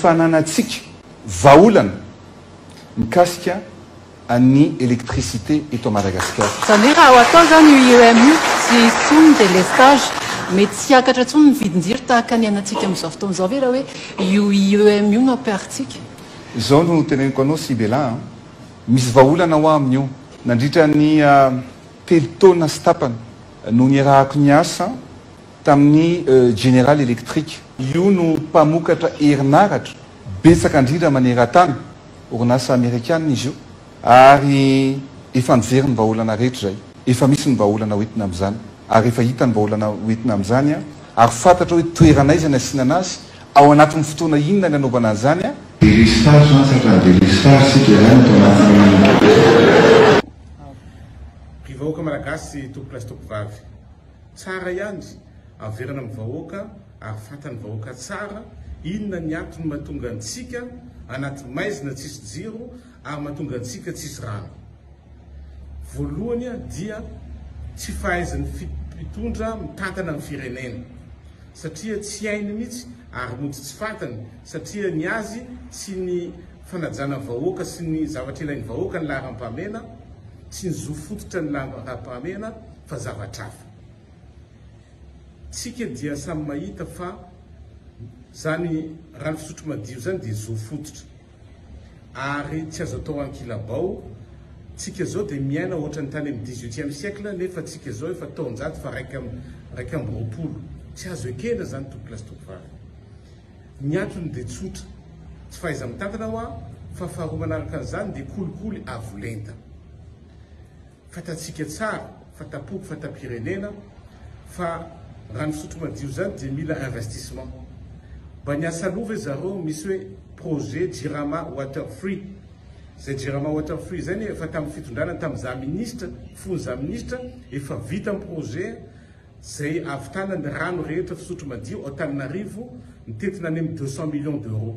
fananatsika vaolana mikasika any électricité eto Madagascar. Zany hoe raha atao zany io IEM tsy tsony de lestage mety tsy akatra tsony ny vidinjiro tahaka ny anatsika amin'izao fotoana izao ve raha hoe io IEM io no ampiaritsika. Izao no teneniko anao Sibela, misy vaolana ho amin'io nandritra ny telo taona sy tapany no niarahako niasa tamin'ny General Electric. Io no mpamokatra herinaratra betsaka indrindra maneran-tany, orinasa amerikanina izy io, ary efa nijery ny vaolana rehetra zay, efa misy ny vaolana hoentina amin'izany, ary efa hita ny vaolana hoentina amin'izany ary fantatra hoe toerana izy ny asiana anazy ao anatin'ny fotoana inona ny anaovana an'izany Mpivahoaka malagasy tompolasy tompovavy tsara ihany averana amin'ny vahoaka ary fantan'ny vahoaka tsara inona ny antony mahatonga antsika anaty maizina tsisy jiro ary mahatonga antsika tsisy rano. Voalohany dia tsy fahaizan'ny mpitondra mitantana amin'ny firenena satria tsy hainy mihitsy ary mody tsy fantany satria ny azy tsy ny fanajana vahoaka sy ny zavatra ilain'ny vahoaka ny laharam-pahamena, tsy ny zo fototra ny laharam-pahamena fa zavatra hafa. Tsika dia samy mahita fa zany rano fisotro madio zany dia zo fototra ary tsy azo atao ankilabao. Tsika zao dia miaina ohatra ny tany amin'ny 18e siècle nefa tsika zao efa taonjato fa raika amby roapolo. Tsy azo ekena zany tompolasy tompovavy. Ny antony dia tsotra, tsy fahaiza mitantana ho fa faharoa manaraka an'izany dia kolikoly avolenta. Fantatsika tsara, fantapoko, fantam-pirenena fa rano fisotro madio zany dia mila investissement. Mba niasa lova zareo misy hoe projet Jirama Water Free. Zay Jirama Water Free zany efa tamin'ny fitondrana tamin'iza ministra, fon'iza ministra efa vita amin'ny projet zay avitana ny rano rehetra fisotro madio ao Antananarivo mitetina any amin'ny 200 millions d'euros.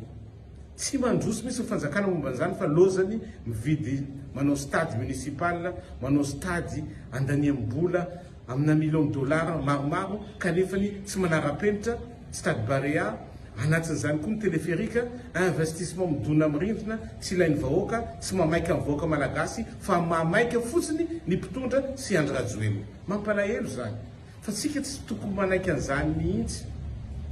Tsy mandroso misy ny fanjakana momba an'izany fa lozany mividy manao stade municipal, manao stade andaniam-bola amina millions de dollars maromaro kanefany tsy manara-penitra stade Barea. Anatin'izany koa ny teleférika, investissement midona amin'ny rindrina, tsy ilain'ny vahoaka, tsy mamaika amin'ny vahoaka malagasy fa mamaika fotsiny ny mpitondra sy Andry Rajoelina. Mampalahelo zany. Fa tsika tsy tokony manaiky an'izany mihitsy.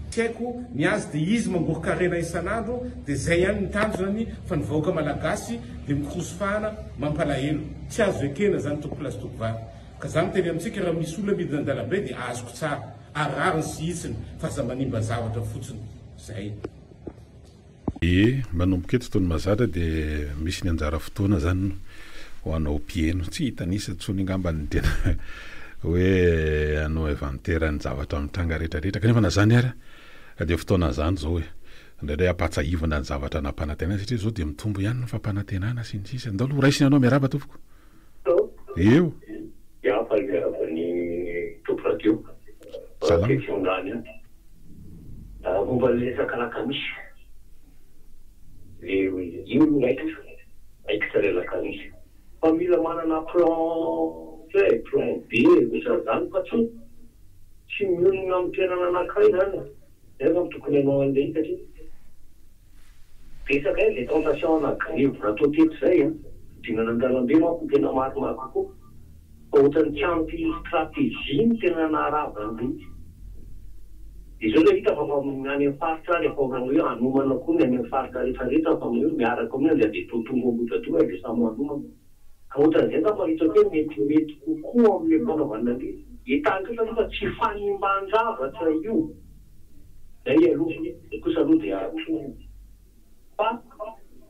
Tsy haiko ny azy dia izy mangorokarena isan'andro dia zay ihany ny tanjony fa ny vahoaka malagasy dia mikrosofahana. Mampalahelo. Tsy azo ekena zany tompolasy tompovavy. Ka zany teny amintsika raha misy olona midina an-dalambe dia azoko tsara, arariny sy hitsiny fa za manimba zavatra fotsiny. Zay. Manomboka eto fotoany mazatra dia misy ny anjara fotoana zany ho anao mpieno, tsy hitanisa tsony angambany tena hoe anao inventaire ny zavatra amin'ny tranga rehetrarehetra kanefa na zany ary dia fotoana zany zao hoe indraindray ampatsahivana ny zavatra nampanantenana satria zao dia mitombo ihany ny fampanantenana sy ny sisa. Ndao aloha raisiny anao miaraba tompoko. Eo. Salama. Momba lesaka lakamisy le io aika lakamisy fa mila manana plan B zany fa tsy mionona amin'ny toerana anankiray zany nefa tokony ianao an'ilay satria betsaka le tentation anagrivo natao teto zay dinana an-dalambe manko tena maromaro kokoa fa ohatrany tsy ampy stratégie ny tena naharavany. Izao ilay hita fa any amin'ny faritra rehefa hoe anomana koa ny any amin'ny faritra rehetrarehetra fa hoe miaraka amin'ny dia totongo ambodradora dia samy anomana. Ka ohatran'izay da mahita hoe mety kokoa amin'ilay fanaovana ilay hitany kosa fa tsy fanimban-javatra io. Zay aloha kosa aloha dia atony. Fa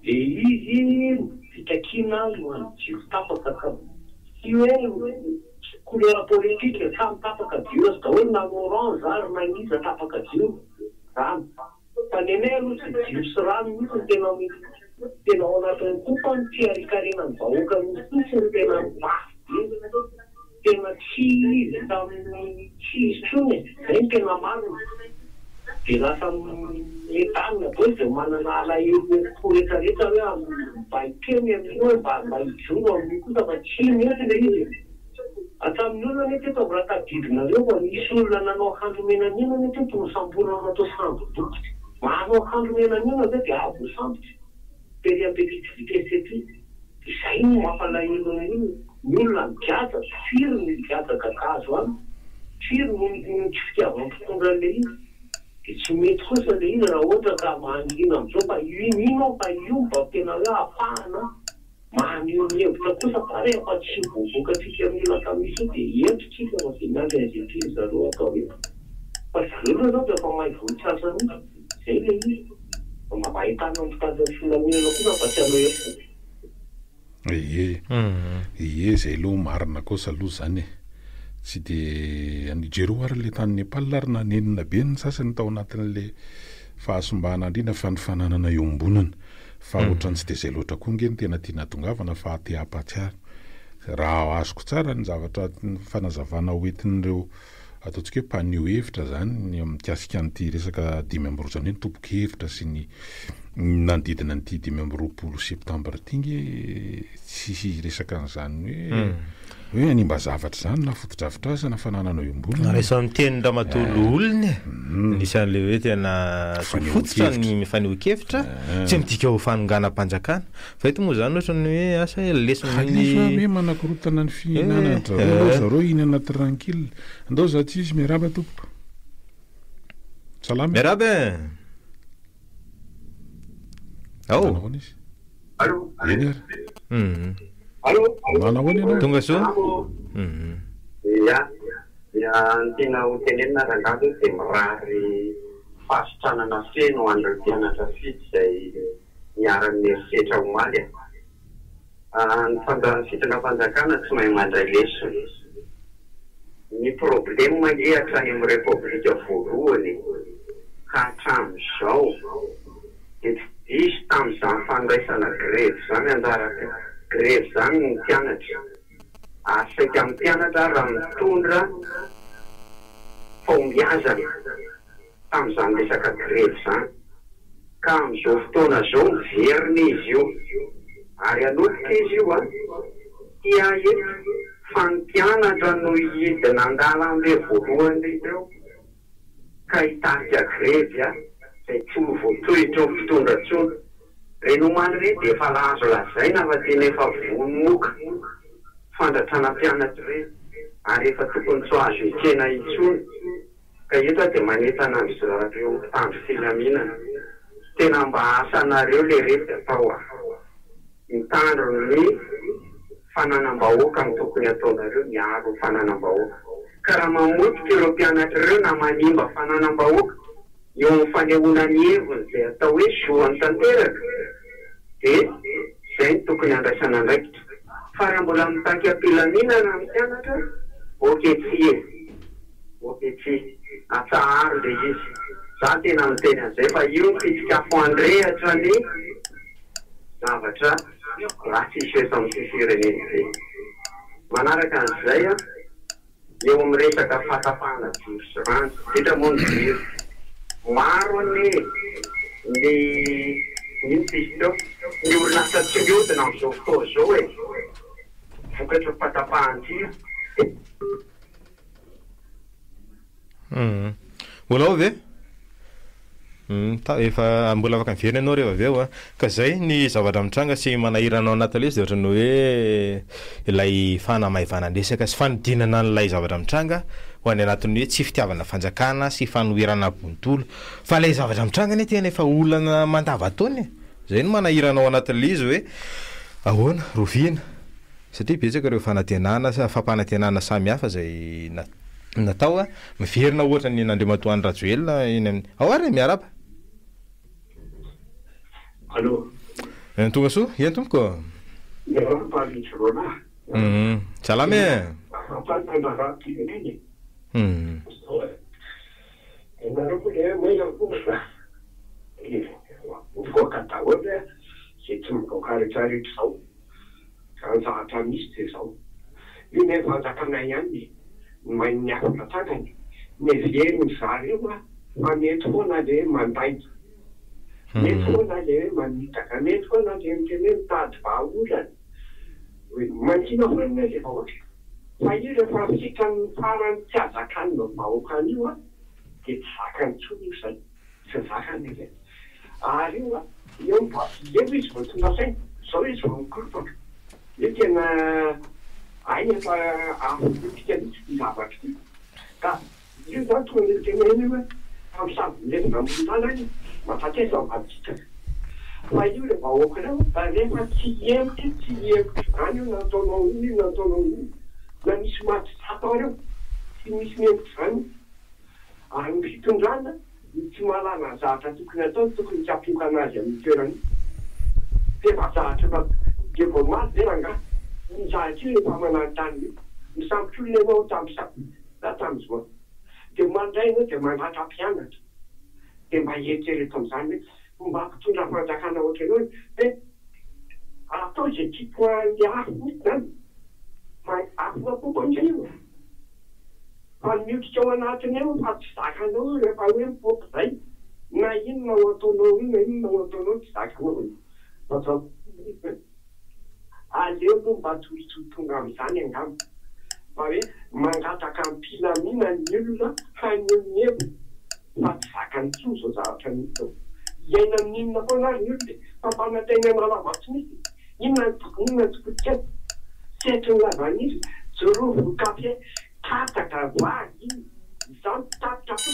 le izy fitakiana no anjiro tapaka ka tsy hoe couleur politique samy tapaka dio da hoe na orange ary maniza tapaka dio rano fa nenay aloha tsy dio sy rano mihitsy ny tena ao anatiny koa ny fiarikarena ny vahoaka mihitsy ny tena mafy tena tsy izy tamin'ny tsy izy tsony zay ny tena marina dia lasa etanina bo dia manana alahelo rehetrarehetra hoe mba ikeny amin'io hoe mba hijoro amin'io kosa fa tsy mihitsy le izy. Atamin'ny olona mety eto ratadidinareo fa misy olona nanao handromenan'ino mety eto misambona natao sambo dokotra Mahazo akanjo menamena zay dia avo sampitra periapetitivité izay no mampalahelo ny olona mikiatra firy ny mikiatra kakazo any firy ny tsy fitiavana mpitondra le izy dia tsy mety kosa le izy raha ohatra ka manina amin'izao fa ino fa io mba tena hoe ahafahana mahanio ny hevitra kosa pare fa tsy vovoakatsika mila kamisy dia entitsika mafinary azety zareo atao hoe fa zareo zao dia fa mahay vonintsasa mihitsy zay le izy mahitana mitazany filaminana kosa fa tsy aloha ie zay aloha marina kosa aloha zany e tsy de nijereo ary le tany Nepal ary nanenina be ny sasany tao anatin'le fahasombana andrina fanifananana iombonana fa ohatrany tsy de zay loatra koa nge ny tena tiana tongavana fa aty apatsiary raha azoko tsara ny zavatra fanazavana hoentin'ireo ataontsika hoe mpaneho hevitra zany ny mikasika an'ity resaka 5 zany hoe tomboka hevitra sy ny nandidina n'ity 20 septambra ity nge tsy resaka an'izany hoe animba zavatra zany na foto-javitra aza na fananana iombonana rehefa miteny Ramatolo olony nisan'le hoe tena fototra ny faneho-kevitra tsy midika ho fanonganam-panjakana fa eto moa zany ohatra ny hoe asa lesony hoe manakorotana ny fihinana zareo hinana tranquille andao za tsy izy miaraba tompoko salama miaraba tonga so ny tena ho tenenina rangazo dia mirary fahasitranana feno andro mpianatra fity izay miara-ny eritreritra omaly ny fitana fanjakana tsy mahay mandray lesona ny problema ie hatrany amin'ny repoblika voalohany ka hatramin'izao dia tsy diso tamin'izany fandraisana grevy zany anjaraka grevy zany ny mpianatra asaika amin'ny mpianatra raha mitondra fahombiazana tamin'izany resaka grevy zany ka amin'izao fotoana zao miverina izy io ary anotika izy io tia eto fa ny mpianatra no hidina an-dalambe voalohany ireo ka hitarika grevy zay tsy ho voatohitra ho fitondra tsony reny omaly reny dia efa lazo lazaina fa tena efa vonomoka fandratrana mpianatra reny ary efa tokony tsy azo ekena itsony ka eto dia manetana amin'izareo mpitandro filaminana tena mba asanareo le rety atao mitandro ny fananam-bahoaka ny tokony ataonareo miaro fananam-bahoaka ka raha mamotika ireo mpianatra ireo na manimba fananam-bahoaka eo amin'ny fanehoana ny heviny izay atao hoe zoany tanteraka dia izay ny tokony andraisana andraikitra fa raha mbola mitaky am-pilaminana ny mpianatra oketsy atsaharo le izy za tena miteny an'izay fa io ny fitsikafo andrehatra ny zavatra raha tsisy eto amin'ny fifirenena izay manaraka an'izay eo amin'ny resaka fatapahana jiro sy rano ditra moa ny jiro maro ny intsisteo ny orinasa tsy miodina amin'izao fotoa zao vokatra fatapahana-jiro mbola ao ve efa mbola afaka miverina ianao rehefa avy eo ka zay ny zavatra mitranga sy manahiranao anaty izy dia ohatrany hoe ilay fanamahivanandresaka sy fanodinana n'ilay zavatra mitranga ho any anatin'ny hoe tsy fitiavana fanjakana sy fanoherana bonitolo fa ilay zavatra mitranga ny tena efa olana mandava-taony zay no manahiranao anatin'ilay izy hoe ahoana roviana satria betsaka ireo fanantenana fampanantenana samy hafa zay natao miverina ohatra ny nandriamatoany Rajoelina iny amin'ny ao ary miaraba tonga so eny tompoko salama voaka daholo zay tsy mivoakaretraretra zao ka ny zavatra misy de zao io ne fanjakana ihany mahay miafaka takany neveriny zareo fa mety foana le mandaika mety foana le manitaka mety foana le miteny hoe mitady vahaolana mankina foana le vahoaka fa io rehefa fitran'ny farany tsy azakany no vahoakany io dia tsy zakany tsony io zay zakany eke ary io eo mba eo izy vao tonga saina zao izy vao mikorofaka io tena ay efa afopolitika mihitsy ty zavatra ty ka io zany tonga le tena eny hoe am'sady levina ambony any mafatesa mavaditaka fa io le vahoaka reo rehefa tsy hemotra zany io nataonao iny nataonao iny na misy maty atao reo tsy misy memotra zany ary ny fitondrana tsy malana zavatra tokony atao tokony tsy apoka anazy amin'ny toerany tefa zavatra fa de vao maty de ranga ny zavatra io efa manantany io misambotra olona ianao tam'za tam'zao de mandray ianao de mandatra mpianatra de mba eritrereto am'zany hoe mba mpitondra fanjakana ohatra ianao hoe atao zay tipo le afo mihitsy zany fa afo apokon'izay io fa miodika ao anatiny eo fa tsy zakanao rehefa hoe mipopy zay na inona ho ataonao iny na inona ho ataonao tsy zakanao iny fa zao aleo no mba tonga am'izany angamo fa hoe mangataka ampilamina ny olona hanehonevo fa tsy zakany tso zao zavatra misy zao iaina amin'inona foana ary ny olona fa mpanantenana lavatsy misy inona tokotika tsy haitry ny lavanizy jorovo kafe kataka vagy izany tapitra fo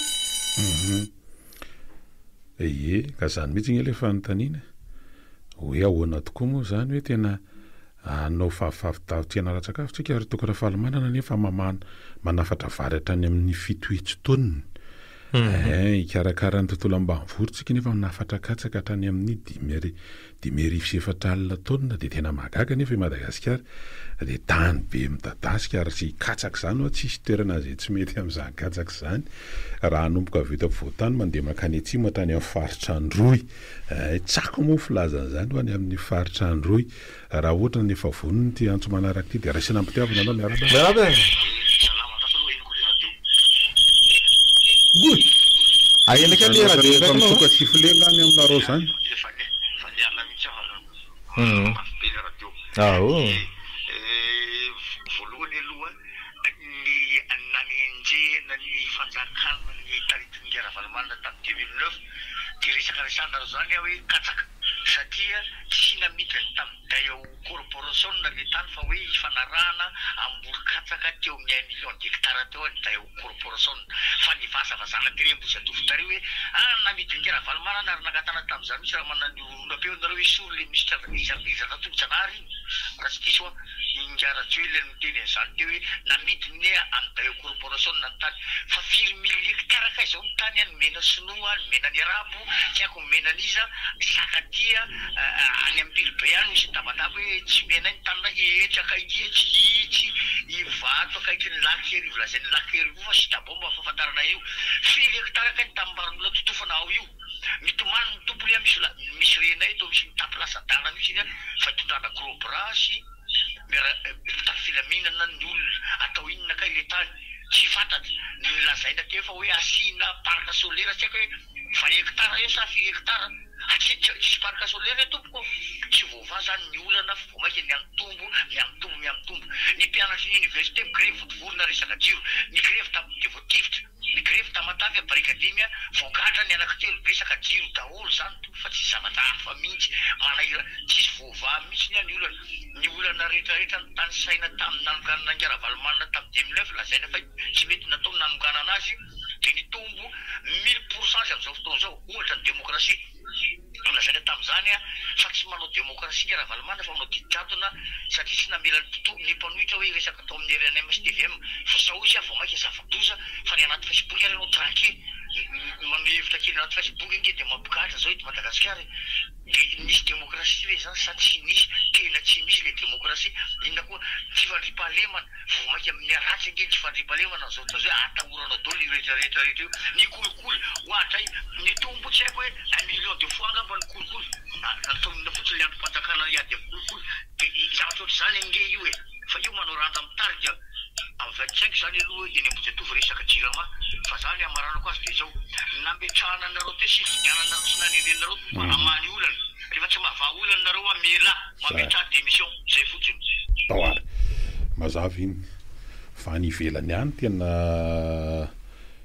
ie ka zany mihitsy igny le fanontaniana hoe ahoana tokoa moa zany hoe tena anao fafavitavitiana ratsakafo tsika ary tokony fahalomanana nefa manafatra varatra any amin'ny fitoetsotoniny ikarakara ny tontolo ambanivory nefa manafatra katsaka hatrany amin'ny dimy arivo sy efatra alina taonina de tena mahagaga nefa i Madagasikara de tany be midadasika ary sy katsaka zany oa tsisy toerana zay tsy mety amin'izany katsaka zany raha anomboka avy eto ampovoantany mandeha makany atsimo hatrany amin'ny faritra Androy tsako moa filazan'izany ho any amin'ny faritra Androy raha ohatra nefa vonony ty antso manaraka ty de raisina ampitiavana anao miaraba aelaka le raha mitoka sifilena any aminareo zany voalohany aloha ny nanenjena ny fanjakana ny taritin'ny ara-valomana tamin'ny 2009 de resaka resana zany hoe katsaka satria tsy namidiny tamin'ny day ao corporation le tany fa hoe ifanarahana ambory katsaka teo amin'ny 1 million d'hectare teo ny day ao corporation fa ny vazavazana teny Ambohijatovo tary hoe namidiny ara-valomana ary nangatana tamin'izany misy raha manana olona-peo nareo hoe sory le misy izana tongojanary raha tsy diso ingara joele ny teny an'izany teo hoe namidiny amin'ny day ao corporation nantany fa 4 000 hectare ka izao mitany any mena sinoa ny mena ny arabo tsy haiko mena niza sakadia any ambilibe any misy damadaba hoe tsy mena ny tanina etraka itsy ivato akaiky ny laky erivo lazainy laky erivo fa sy dabomba fahafantarana io 4 hectare ka ny tambarolona totofana ao io mitomany ny tompony a misy renay to misy mitapy lasadana misy iny fa itondrana gros brasy filaminana ny olona atao inona kay le tany tsy fantatry nilazaina teo fa hoe asina parc solaire tsy haiko hoe 20 hectare eo sa 4 hectare tsisy parc solaire tompoko tsy voava zany ny olana vomaika ny amitombo ny mpianatry ny université migrevy votovorona resaka jiro ny grevy de voatifitra ny grevy tamatavy barikademy voangadra ny anankitelo resaka jiro daholo zany fa tsy zavatra hafa mihitsy manahira tsisy voava mihitsy ny olana rehetrarehetra ny tany saina tamin'ny nanonganana ny ara-valomana tamin'ny 2009 lazaina fa tsy mety natao nanongana anazy de ny tombo 1000% am'izao fotoana zao ohatra ny démocratie lazaina tamin'izany fa tsy manao démocratie ny ara-valomana fa manao didadona satria tsy namela ny mpanohitra hoe resaka atao amin'ny RNM sy TVM fa zao izy vao maika zava-doza fa ny anaty Facebook ary anao tranquille mamevitra kely anaty Facebook inge de mampokatra zao eto Madagasikara de nisy démocratie ve zany sa tsy nisy tena tsy misy le démocratie inona koa tsy fandripahalemana vao maika amin'ny aratsy inge tsy fandripahalemana zao zao atahoranao dolo rehetrarehetra io ny kolikoly ohatra ny tombo tsy haiko hoe 1 million de fois angamba ny kolikoly nataonina fotsiny le androm-panjakana iady amin'ny kolikoly de zavatra ohatr'izany inge io e fa io manao randa mitarika amin'ny 25 zany aloha eny Ambohijatovo resaka jirama fa zany amaranako azy de zao nametrahana anareo te sy fidianana tsy nanerenareo amany olana rehefa tsy mahava olana nareo amela mametraha démission zay fotsiny taoara mazava iny fa ny ivelany any tena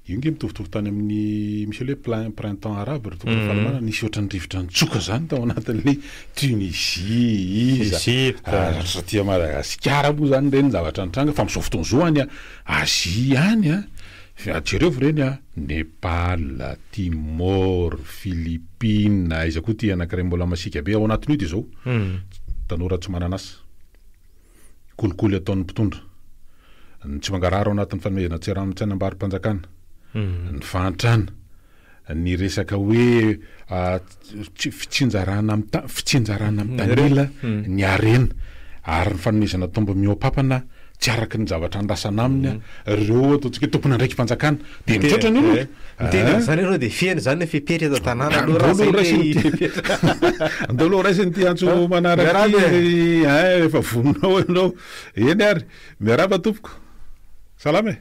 io nge mitovitovy tany amin'ny misy hoe printemps arabe retofalamana nisy ohatrany rivotra nitsoka zany tao anatin'le Tunisie satria Madagasikara moa zany reny zavatra nitranga fa am'izao fotoana zao any Asie any jereo reny Népal, Timor, Philippines, izy koa ty anankiray mbola masika be ao anatin'io ty zao tanora tsy mananasa kolikoly ataon'ny mpitondra tsy mangararo anatin'ny fanomezana tsirano-tsaina ambary-panjakana ny fantrana ny resaka hoe fitsinjarana amin'ny tanila ny arena ary ny fanomezana tombo miopapana tsy araky ny zavatra andasana aminy reo ataontsika tompona ndraiky mpanjakana de mitrotra ny olo zany reo de fieny zany fipery eto tanàna andolo raisiny ty antso manaraky efa voninao ianao eny ary miaraba tompoko salama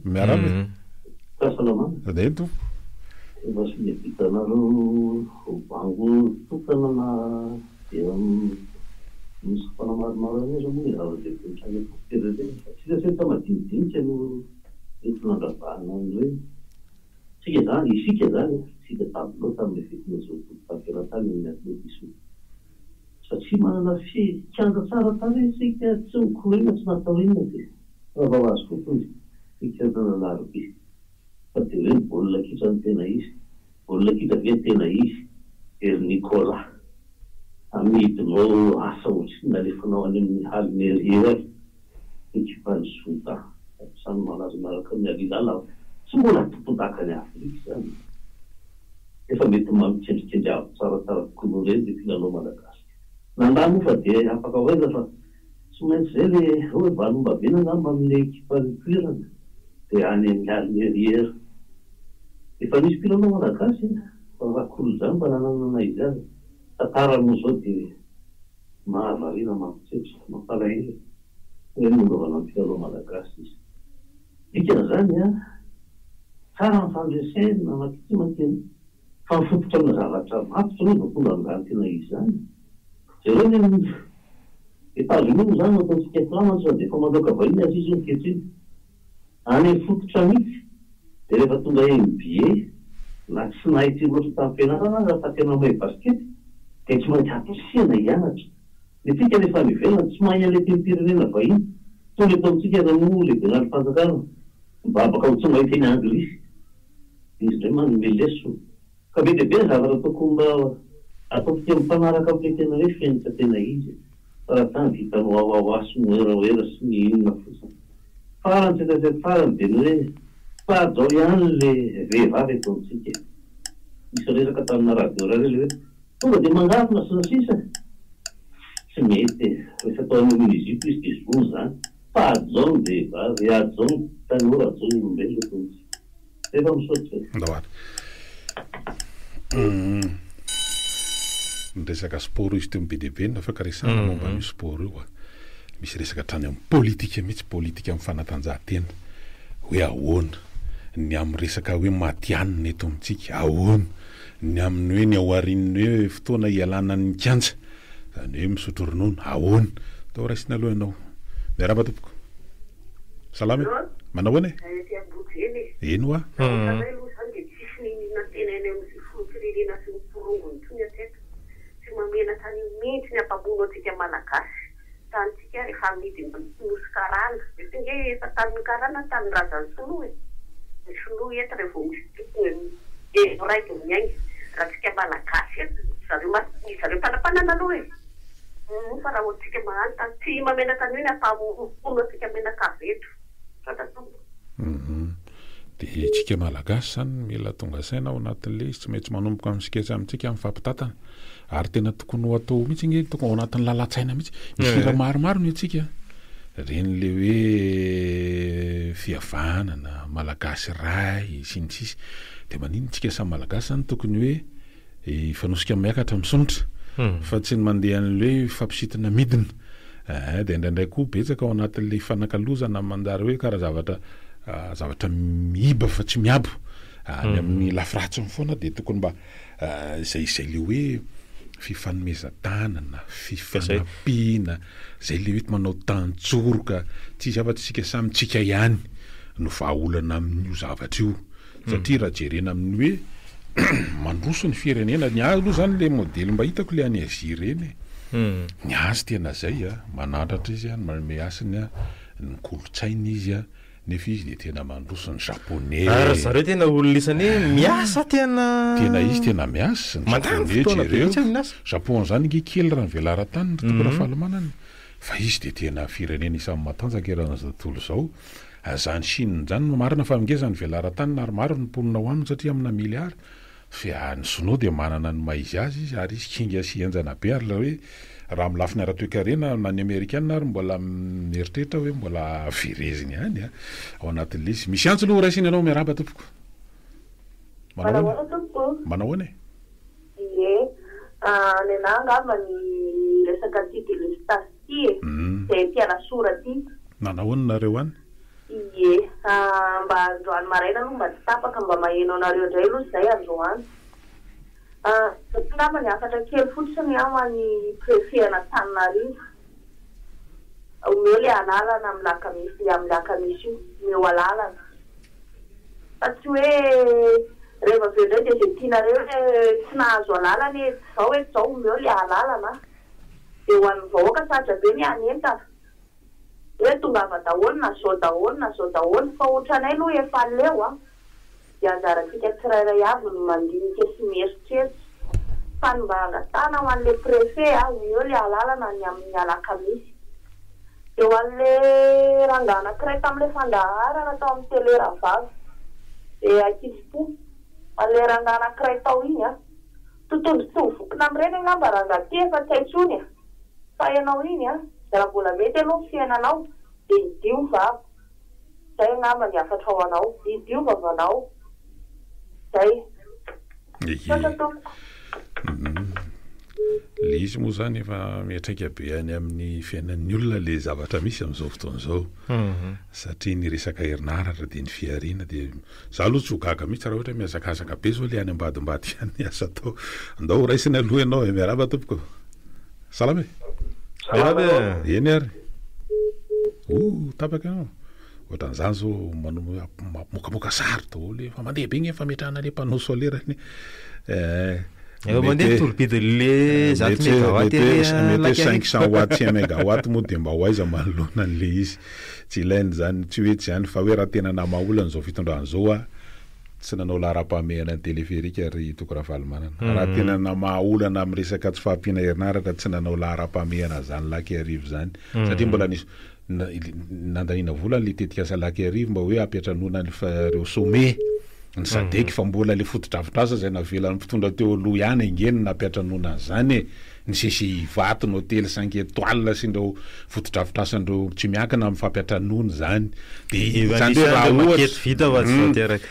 miaraba da eny tompoko misy fana maromaro any izy moa zava-dehibe madinidinika no entinandravahana an'ireny tsika zany isika zany sika tabloa tamin'le fetina zao taferatany ny atletisme satria manana kanja tsara tany sika tsy mikorena tsy natao inona de raha vao azy fotony sika nanalarbe fa de hoe baolina kitra ny tena izy baolina kitra ve tena izy ery Nicolas amidinao asa ohatriny nalefanao any amin'ny Almeria ekipany Soudan samy malaza miaraka amin'ny Al-Hilal tsy mbola tompon-daka ny Afrika zany efa mety mamitsendrikendry avo tsaratsara tokoa reny de filalao malagasy nandamo fa de afaka hoaiza fa tsy maintsy zay le hoe valomba be nangamba amin'ny ekipany toerana de any amin'ny Almeria efa nisy filalao malagasy fa rakolo zany mba nananana izy azy tatara moa zao de mahavarina mampitsetsy mampalahelo hoe mondovana amin'ny filalao malagasy izy dikana zany tsara ny fandresena makity makeny fa mifototra amina zavatra matotra hoe vatonga amizany tena izy zany zereo ny États-Unis zany ataontsika flamatra fa de efa mandoka vahiny azy izy niketriny any fototra mihitsy de rehefa tonga NBA na tsy nahity loatra tamin'ny fianarana raha fa tena mahay baskety de tsy maintsy ampiasiana hianatra ny tika rehefa mivelona tsy mahay ale teny-pirenena vahiny tonga eto amintsika raha lehibe nary-panjakana mba abaka ho tsy mahay teny anglisy izy ndray manome leso ka be dehibe zavatra toko mba ataontsika mifanaraka amin'le tena hoe fiainitra tena izy fa raha tany vitanao aoasy moeraoera sy ny inona fosiny farany tsetsatsety farany de ny hoe fahajao ihany le vehivavy eto amintsika misy resaka tamina radio raha le hoe tonga de mangafina sy ny sisa tsy mety rehefa atao amin'ny muzika izy de zony zany fa ajao ny vehivavy ajao ny tanora ajao ny olombelona eto amintsika rehefa misaotra ny resaka sport izy teo be dehibe no afaka resana momba io sport io misy resaka trany amin'ny politika mihitsy politika amin'ny fanatanjahantena hoe ahoana ny amin'ny resaka hoe matianina eto amintsika ahoana ny amin'ny hoe ny aoarininy hoe fotoana ialana ny kanja zany hoe misotro ronono ahoana tao raisina aloha ianao miaraba tompoko salama manao ahoana eno a mamena tany mihitsy ny ampabono atsika malagasy tanytsika rehefa midy nosy karana de tonge efa tamin'ny karana tamin'ny razany soloa ny soloa eto rehefa misy raiky miainga raha tsika malagasy zareo fanapanana aloha fa raha ohatsika maanta tsy mamena tany hoe ny ampabono atsika menakaveto fatatombo de tsika malagasy zany mila tonga saina ao anatin'le izy tsy maintsy manomboka amin'nsiketsy amintsika amin'ny fampitatana ary tena tokony ho atao mihitsy nge tokony ao anatin'ny lalatsaina mihitsy misira maromaro ny atsika reny le hoe fihavanana malagasy ray sy ny sisy de manino tsika samy malagasy zany tokony hoe fanosika miakatra misonitra fa tsy ny mandeha an'le fampisitana midina de indraindray koa betsaka ao anatin'le fanakalozana manjary hoe karaha zavatra miiba fa tsy miabo any amin'ny lafiratsiny foana de tokony mba zay le hoe fifanomezan-tanana fifanampiana zay le hoe manao tantsoroka tsy zavatra tsika samy tsika ihany no vahaolana amin'io zavatra io satria raha jerena amin'ny hoe mandroso ny firenena ny azy aloha zany le modely mba hitako le any Azia reny ny azy tena zay manandratra izy manome asiny ny kolotsaina izy nefa izy de tena mandroso ny japonais ary zareo tena olona isany miasa tena izy tena miasa ny japonais jereo Japon zany nge kely raha ny velaran-tany toko raha fahalamanany fa izy de tena firenena isan'ny matanjaka eran'izao tontolo zao zany Chine zany marina fa mingeza ny velaran-tany naromaro ny mponina ho aminy satria amina miliara fa ny sinoa de manana ny maizy azy ary izy kinga sianjana be ary la hoe raha milafiny ara-toe-karena na ny amerikana ary mbola mieritreritra hoe mbola vireziny ihany ao anatin'le izy misy antso aloha raisiny ianao miaraba tompoko manao any nena angamba ny resaka ty délestage ty zay mpianasora ty nanao any nareo any mba androany maraina aloha mba tsy tapaka mba maheno anareo indray aloha zay androany ngamba ny afatra kely fotsiny amany préfet Antananarivo omeo le alalana amin'ny lakamisy io meo alalana fa tsy hoe rehefa aveo indray de zay tianareo hoe tsy nahazo alalana zao hoe zao omeo le alalana de ho an'ny vahoaka satra be ny anentana hoe tongava daholo na zao daholo fa ohatranay aloha efa leo de anjaratsika tsirairay avy no mandinika sy mieritreritry fa ny mba angatana ho an'le préfet omeo le alalana ny amin'ny alakamisy de ho an'le rangahy anankiray tam'le fandaharana tao amin'ny tele Ravavy de Akisipo an'le rangahy anankiray tao iny totondo tsy mivokona amin'ireny angamba rangahy ty efa tsy haitsony fa ianao iny raha mbola mety aloha fiainanao de idio vava zay angamba ny afatra ho anao idio vavanao zay le izy moa zany efa miatraika be any amin'ny fiainan'ny olona le zavatra misy amin'izao fotoan'izao satria ny resaka herinaratra de ny fiarina de za aloha tsy ho gaga mihitsy raha ohatra miazakazaka be zao le any ambadimbady any asa tao andao raisiny aloha ianao miaraba tompoko salama eny ary tapaka ianao ohatran'izany zao mokamoka sary daholo efa mandeha be gny efa metrahana le panneau solaire mandeha torpide le zato mégawatt mety 500 watts 1 mégawatt moa de mba ho aiza manoloana an'le izy tsy ilainy zany tsy hoe tsy zany fa hoe raha tena namaolana zao fitondrany zao tsy nanao lahara-pahamehana ny téléphérique ry toko raha fahalamanana raha tena namaolana amin'ny resaka tsy fahampiana herinaratra tsy nanao lahara-pahamehana zany laky arivo zany satria mbola nisy nandaniana volany le tetikasa laky arivo mba hoe ampetranona reo sommet ny sadeky fa mbola le fotodrafitrasa zay navelan'ny mpitondra teo aloha ihany angeny nampetranona zany ny sisy vato ny hôtely 5 étoiles sy ndreo fotodrafitrasandreo tsy miankina amin'ny fampiatranony zany de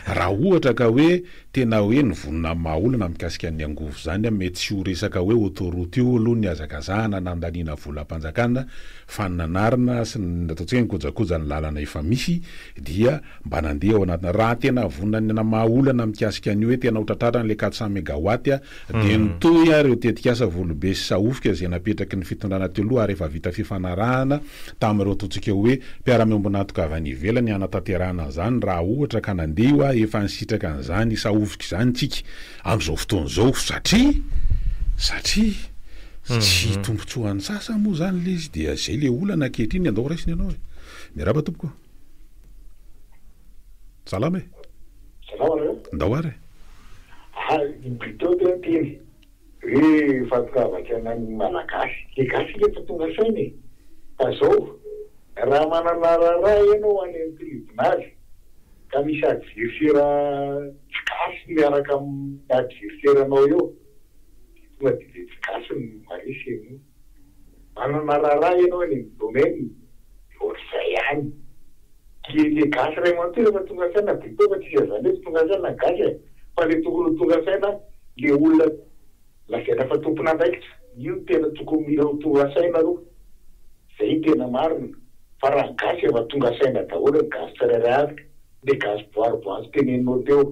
raha ohatra ka hoe tena hoe ny vonona maolana mikasika ny angovo zany mety sy ho resaka hoe autoroute io aloha ny azakazahana nandaniana volam-panjakana fa nanarina sy ataontsika ny kojakoja ny lalana efa misy dia mba nandeha ao anatina raha tena vonona ny maolana mikasika ny hoe tena hotratratra le 400 mégawatt de nitoy reo tetikasa volobe sy saofika zay napetraky ny fitondrana teo aloha ary efa vita fifanarahana tamin'ireo ataontsika hoe mpiara-miombonatoka avy any ivelany anatanterahana zany raha ohatra ka nandeha io efa nisitraka an'izany saofika zany tsika am'izao fotoan'izao satria tsy tombotsoan'ny sasa moa zany le izy dia zay le olana ankehitriny andao raisiny ianao miaraba tompoko salama ndao ary plutôt tentiny hoe fampikavaka anany malagasy le gasy lefa tonga sainy fa zao raha manana raha ianao any amin'ny tribunal ka misy adversera tsy gasy miaraka amin'ny adverseranao eo tonga de le tsy gasy ny marisy eny manana raha ianao any amin'ny domaine ohatrzay ihany le gasy ray mantoy refa tonga saina plutôt fa tsisy zany hoe tonga saina gasy fa le tokony tonga saina le olona lasaina fa tompona andraikitra io tena tokony mila ho tonga saina aloha zay tena marina fa raha gasy efa tonga saina daholo ny gasy tsirairay avy le gasy boaroboazo teneninao teo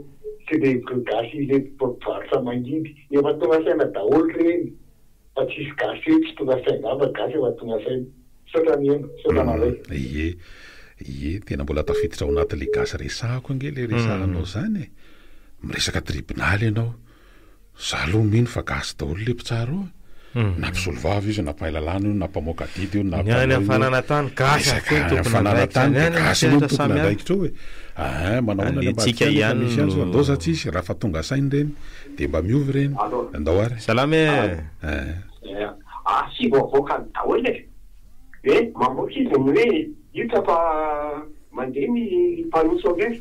sy le gasy le varotra mangidy efa tonga saina daholo reny fa tsisy gasy hoe tsy tonga saina fa gasy efa tonga saina sotra miena sotra maray tena mbola tafiditra ao anaty le gasy resahako ange le resahanao zany miresaka tribunaly ianao za aloha mino fa gasy daholo le mpitsara nampisolo vavy izy nampahailalana io nampamoaka didy io nafananatany gasy tokony andraikitra hoe manaonantsika ihany andao za tsisy raha fa tonga sainy reny de mba miovy reny andao ary salame asi voavoaka ny daholo hoe mamoaka izy hoe ita fa mandeha ny mpanoso ave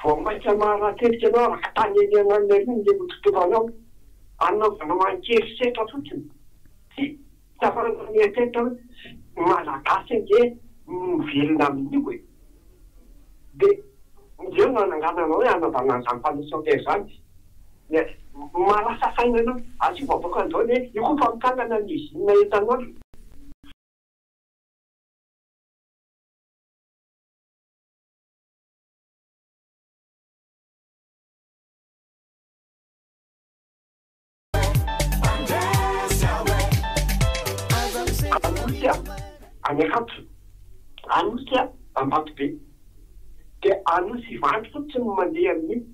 vo maika maharaterika anao raka tany eny ananina iny le mototoranao anaovanao ankerisetra fotsiny sy tafarananyetetra hoe malagasy ange mivelona amin'io hoe de ndreo nanangananao hoe anaovana an'izany mpanoso ave zany malasa saina anao asy voavoaka an'izao hoe io koa fa mitangana ny izina entanao any akanto anosy ambato be de anosy vanty fotsiny mandeha amin'iny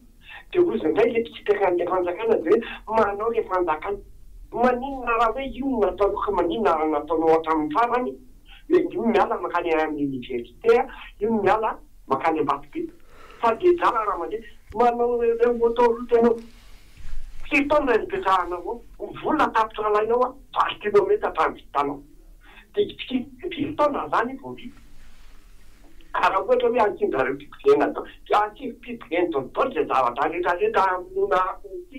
de ozy ndray le pitsitaka an'le fanjakana de hoe manao le fanjakana maninona raha hoe io nataonao maninona raha nataonao hatramin'ny farany le io miala makany amin'ny université io miala makany ambato be fa de jala raha mandeha manao le motoroute anao fitaona nipetrahanao vola tapitra lainao a 20 kilomètre hatramin'ny fitaona zany vovi raha ohatra hoe ankinjareo pipigena atao antsipipigeny tontolo zay zavatra rehetrarehetra aminona ity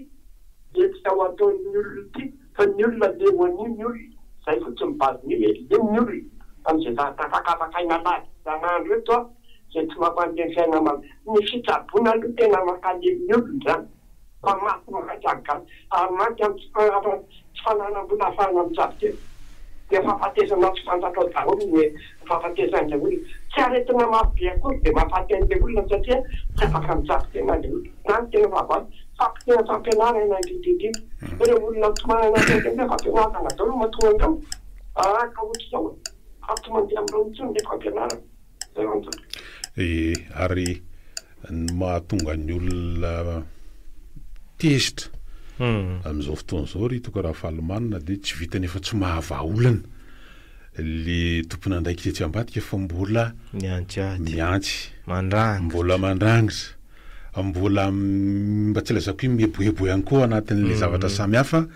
ety ao ataon'ny olona ity fa ny olona le hoan'io ny olona zay fotsy mibaziny hoe le ny olona am'izay tafakafakaina lazy zanandro eto a zay tsy mampandeha fiaina mal ny fitsabona aloha tena makale ny olona zany fa maty makatsagasy ary maty tsy fananam-bola afahana mitsabotena de fahafatesana tsy fantatao daholo ny fahafatesana hoe tsy aretina mafy be akory de mahafaten'le olona satria tsy afaka mitsabotena le olona na ny tena vavany fampitena fampianarana indrindrindrindra ireo olona tomanana tena fampianarana daholo matonga andao ka ohatra zao ato mandeha amin'ireo mitsony le fampianarana zay anjony ary mahatonga ny olona tezitra amin'izao fotoana izao ry toka raha fahalomanana dia tsy vitany efa tsy mahavaolana le tompony andraiky tetsy ambadika fa mbola miantsy mbola mandrangitra mbola mba tsy lazako io mihebohebo ihany koa anatin'le zavatra samihafa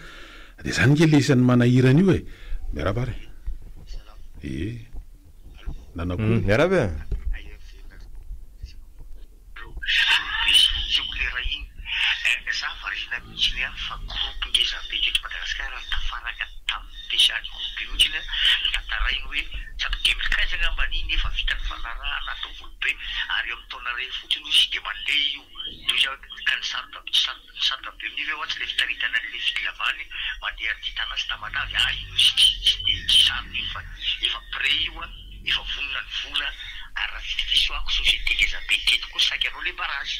dia zany nge le isan'ny manahirana io e miarabary nanako miarabe fa groupe ngeza be teto Madagasikara tafaraka tamin'ny pesady groupe mihitsy tantarainy hoe sady 2015 angamba niny efa vitany fanarahana atao volobe ary amin'ny taona ray fotsiny hoe sy de mandeha io toza ka ny sarotra be amin'io hoe tsy le fitaritana an'le fidilavany mandeha ty tanasy tamatavy io tsy sarony iny fa efa pré io a efa vonona ny vola ary raha fitifisoako société ngeza be teto koa saky anao le barazy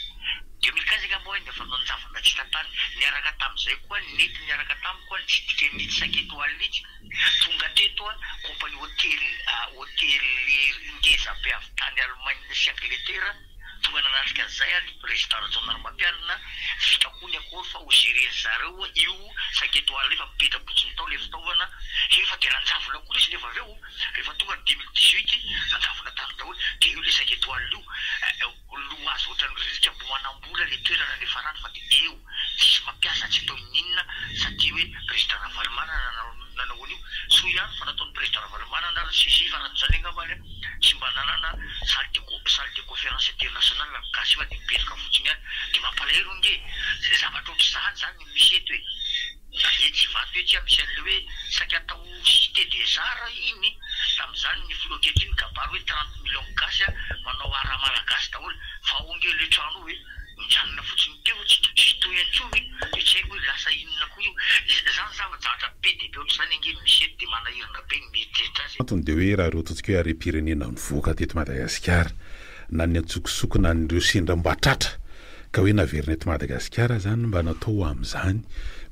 2015 angamba hoe efa nanjavana tsy tantany niaraka tamin'izay koa nety niaraka taminy koa nitsidika nety saketoaly nitsy tonga teto a compagnie hôtel ngeza be avy tany Allemagne sy Angleterre tonga nanatrika an'izay a restaurationary mampianana vita koa ny akory fa hogereny zareo io saketoaly efa mipetrapotsiny tao le fitaovana efa de nanjavona koa izy nefa aveo rehefa tonga ny 2018 nanjavona tany daholo de io le saketoaly io loha azo ohatrany ririka mbo manambola le toerana le farany fa de eo tsisy mampiasa tsy atao ninona satria hoe président Ravalomanana nanao an'io so ihany fa nataon'ny président Ravalomanana sisi faran'izany angambany tsy mba nanana salle de conférence internationale gasy io a de mipetraka fotsiny ihany de mampalahelo nge zavatra ohatr'izany zany misy eto hoe etsy vato etsy a misy an'le hoe saky atao cité des arts iny tamin'izany ny floquety iny kabary hoe 30 millions gasy a manao ara malagasy daholo fa onge le trano hoe mijanona fotsiny teo tsy toy antsony de tsy haiko hoe lasa inona koa io zany zavatra be de be ohatr'izany ange misy eto de manahirana be mietritra azy antony de hoe raha reo totsika hoe are-pirenena nivoaka teto Madagasikara na ny antsokosoko na nireo sendra mbatratra ka hoe naverina eto Madagasikara zany mba natao amin'izany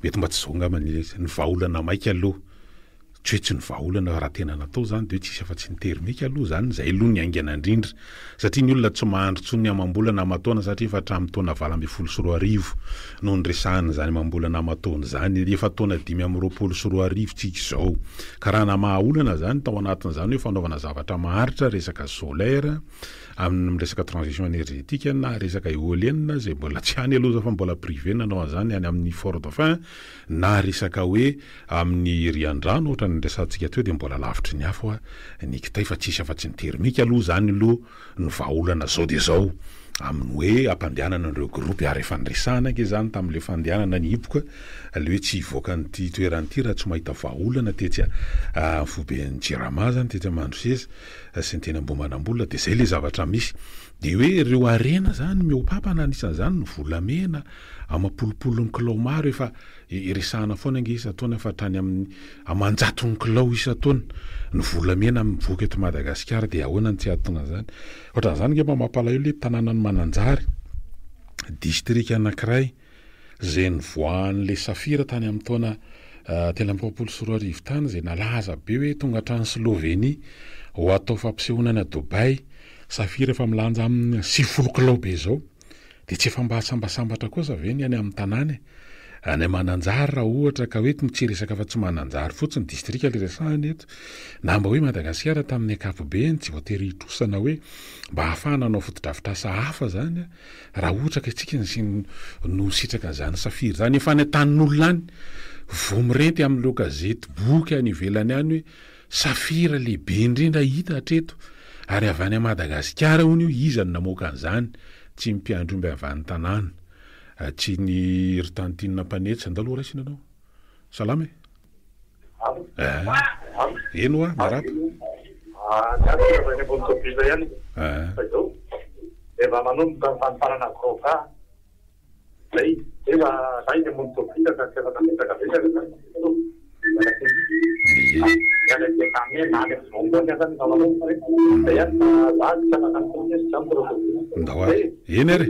mety mba tsy zao ngamba ny vaolana maika aloha tsy hoe tsy ny vahaolana raha tena natao zany de hoe tsisy afa-tsy ny termika aloha zany zay aloha ny aingana indrindra satria ny olona tsy mahandro tsony amam-bolana amatona satria efa hatramin'ny taona 2024 no ny resahany zany amam-bolana amatona zany efa taona 2024 tsika izao ka raha na mahaolana zany tao anatin'izany hoe fanaovana zavatra maharitra resaka solaire amin'ny resaka transition énergétique na resaka éolienne zay mbola tsy hany aloha fa mbola privé nanao an'izany any amin'ny fort dauphin na resaka hoe amin'ny riandrano ohatra ny resantsika teo de mbola lavitry ny hafa ny kitay fa tsisy afa-tsy ny termika aloha zany aloha ny vahaolana zao de zao amin'ny hoe ampandehanana an'ireo groupe ary efa niresahana ke zany tamin'le fandehanana ny hipoka le hoe tsy hivoaka nyty toeran'ity raha tsy mahita vahaolana tetsy foben'ny Jirama zany tetsy Mandroseza sy ny teny Ambohimanambola de zay le zavatra misy de hoe ireo arena zany miopapana anisan'izany ny volamena amapolopolon'ny kilao maro efa iresahana foana nge isa-taona fa trany amin'ny amanjaton'ny kilao isa-taona ny volamena mivoaka eto Madagasikara de ahoana ny tsy atona zany ohatran'izany nge mampalahelo le tanàna ny Mananjary district anankiray zay nivoahan'le safira tany amin'ny taona 1924 tany zay nalaza be hoe tonga hatrany Slovenie ho atao fampisehoana Dubai safira efa milanja amin'ny 90 kilao be zao de tsy efa mba sambasambatra kosa veny any amin'ny tanàny any Mananjary raha ohatra ka hoe tsy resaka fa tsy Mananjary fotsiny district le resahany eto na mba hoe Madagasikara tamin'ny ankapobeny tsy voatery hitrosana hoe mba ahafahana anao fotodrafitrasa hafa zany raha ohatra ka tsika no sitraka zany safira zany efa ny tanin'olona any vomirenty amin'ireo gazety boky any ivelany any hoe safira lehibe indrindra hita hatreto ary avy any Madagasikara hono io izany namoaka an'izany tsy mpiandro mby avy any tanàna tsy ny Ertantinina Mpanetsy andalo raisina anao salama eno a marapa eva manomboka nyfaniparana grova zay eva zay de mony topita ka tsy afaka metaka vesaka eny ary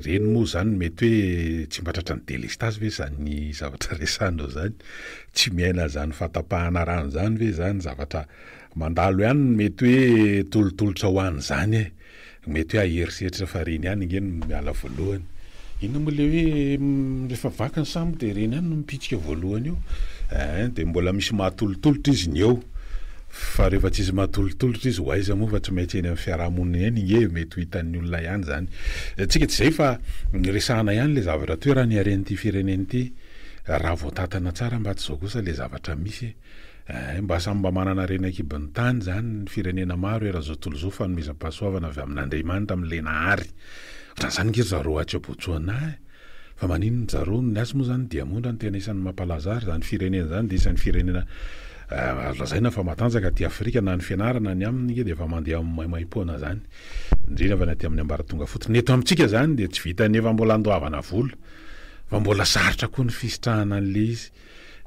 reny moa zany mety hoe tsy mbatratra ny délestage ve zany zavatra resanao zany tsy miaina zany fatapahana rano zany ve zany zavatra mandalo ihany mety hoe tolotolotra ho any zany mety hoe aheriseritra fa reny ihany nge miala voalohany ina moa le hoe rehefa vaka ny sambo de reny ihany no mipitsika voalohany io de mbola misy mahatolotolotra izy ny eo fa rehefa tsy izy mahatolotolotra izy ho aiza moa fa tsy maintsy eny amin'ny fiarahamonina eny nge mety ho hitan'ny olona ihany zany tsika tsy zay fa resahana ihany le zavatra toe raha ny aren'ity fireneny ity raha voatatana tsara mba tsy zao kosa le zavatra misy mba samy mba manana rena kibon'ny tany zany ny firenena maro raha zao tontolo zao fanomezam-pahasoavana avy amin'Andriamanitra amin'le nahary ohatran'izany nge zareo atsy abotsoana fa manino ny zareo ny azy moa zany dia mondra ny tena isan'ny mampalazary zany firenena zany de isan'ny firenena lazaina fa matanjaka ty Afrika na ny fianarana ny aminy de efa mandeha maimaipoana zany indrindra fa ny aty amin'ny ambaratonga fotony eto amintsika zany de tsy vitany efa mbola andoavana vola fa mbola sarotra koa ny fisitrahana an'le izy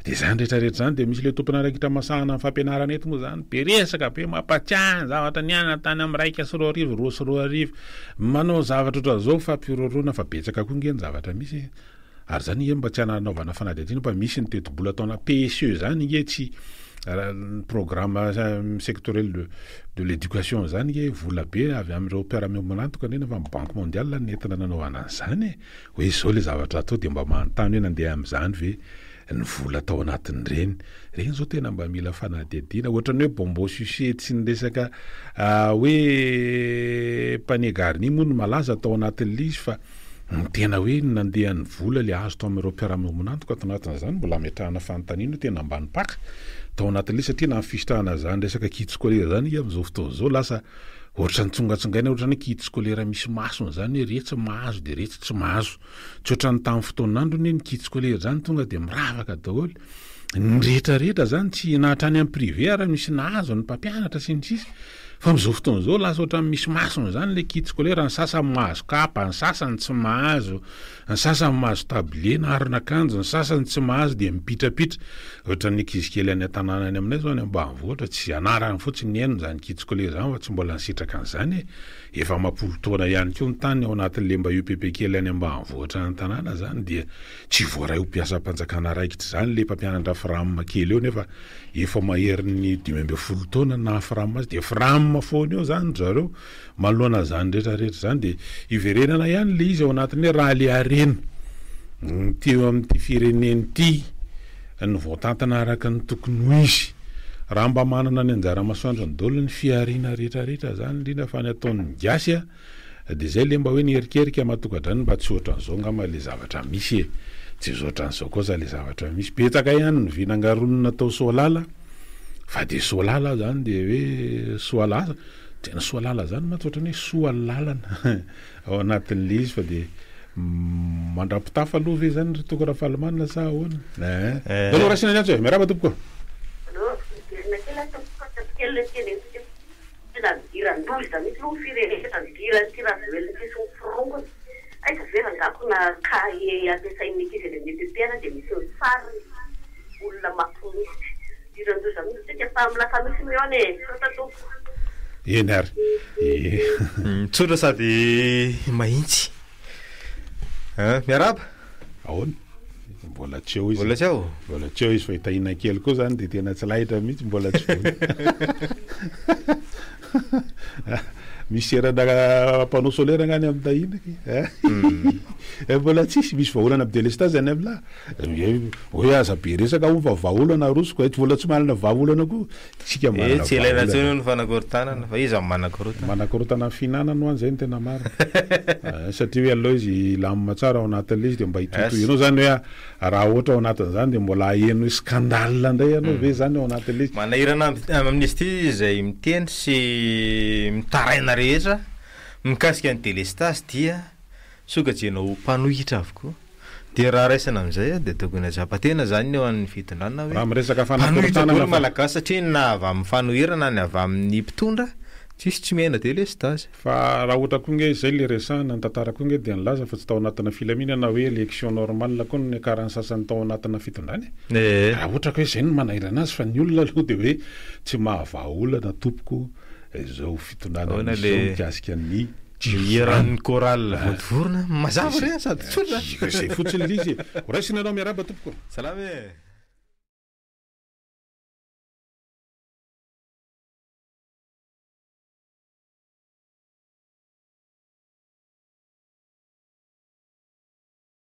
de zany rehetrarehetra zany de misy le tompona rakitra masahana ny fampianarana eto moa zany be resaka be mampatsiahy zavatra niana tany amin'ny raika sy roa arivo roa sy roa arivo manao zavatra oatra zao fampirorona fa betsaka koa nge ny zavatra misy ary zany nge mba tsy anaovana fanadihadiana fa misy ny teti-bola ataona PSE zany nge tsy programme sectoriel de l'éducation zany nge vola be avy amin'ireo mpiara-miombonantoka nena fa banque mondiale nentina nanaovana an'izany hoe zao le zavatra atao de mba manontany hoe nandeha amin'izany ve ny vola tao anatin' reny zao tena mba mila fanadihadiana ohatrany hoe bombo sucette sy ny resaka hoe panier garni moa no malaza tao anatin'le izy fa tena hoe nandeha ny vola le azo tao amin'ireo mpiara-miombonantoka tao anatin'izany mbola ametrahana fanontaniana tena ambany paka tao anatin'le satria na fisitrahana zany resaka kit scolaire zany am'izao fotoana zao lasa ohatra ny tsongatsongaina ohatra ny kit scolaire misy masony zany hoe retsy mahazo de retsy tsy mahazo tsy ohatra ny tamin'ny fotoanandro ny kit scolaire zany tonga de miravaka daholo ny rehetrarehetra zany tsy nahatrany amin'ny privé ary misy nahazo ny mpampianatra sy ny sisy fa am'izao fotoana zao lasa ohatran'ny misy masony zany le kit scolaire, ny sasany mahazo kapa, ny sasany tsy mahazo, ny sasany mahazo tablier na aron'akanjo, ny sasany tsy mahazo dia mipitrapitra. Ohatran'ny ankizy kely any an-tanànany aminay zao any ambanivohitra tsy anarany fotsiny ny haino zany kit scolaire zany fa tsy mbola nisitraka an'izany efa mampolo taona ihany koa ny tany ao anatin'le mba UPP kely any ambanivohitra ny tanàna zany dia tsy voaray ho mpiasam-panjakana raikitra zany le mpampianatra firamma kely eo nefa efa maherin'ny 12 taona na firamma azy dia firamma foana eo zany zareo manoloana zany rehetrarehetra zany dia iverenana ihany le izy ao anatin'ny raha le arena teo amin'ity fireneny ity ny voatantana araka ny tokony ho izy raha mba manana ny anjara masoandro ny dolo ny fiarina rehetrarehetra zany indrindra fa ny ataon'ny gasy dia zay le mba hoe ny erikerika matogadrany mba tsy ohatran'izao ngamba le zavatra misy tsy zoatran'izao kosa le zavatra misy betsaka ihany ny vinangaronina atao soalala fa dia soalala zany dia hoe soalasa tena soalala zany matsotra ny hoe soalalana ao anatin'le izy fa dia mandrapitafa aloha ve zany ry toko Rafalamanina sa ahoana aloha rasina ny antso e miaraba tompoko eny ary tsotra sady mahitsy miaraba ahoana mbola tsy eo izy mbola tsy eo izy fa hitahina kely koa zany dia tena tsy lahitra mihitsy mbola tsy misy erana panneau solaire ngany amin'ny tahina mbola tsisy misy vahaolana délestage any amina hoe aza be resaka ho fa vahaolana rosoko tsy mbola tsy manana vahaolana koa tsika manana tsy ilaina tsony ny fanakorontanana fa izy manakorotana ny fihinanana ho an'izay ny tena marina satria hoe aloha izy lamina tsara ao anatin'le izy dia mba hitoto ianao zany hoe raha ohatra ao anatin'izany dia mbola aheno hoe scandale indray ianao ve zany ao anatin'le izy manahirana amin'izy ity izay miteny sy mitaraina rehetra mikasika ny délestage dia sokatra ianao mpanohitra avokoa dia raha raisana amin'izay dia tokony ajapatena zany eo amin'ny fitondrana hoe miresaka fanakorontanana malagasy satria na avy amin'ny fanohirana ny avy amin'ny mpitondra tsisy tsy mihena délestage fa raha ohatra koa nge zay le resahana ny tantara koa nge dia nilaza fa tsy tao anatina filaminana hoe élection normale koa ny karany sasany tao anatina fitondrany raha ohatra ko hoe zay no manahirana azy fa ny olona aloha dia hoe tsy mahavahaolana tompoko zao fitondrana zao mikasika ny iran'ny choral votivorona mazava re sady tsotra zay fotsiny le izy raisina anao miaraba tompoko salama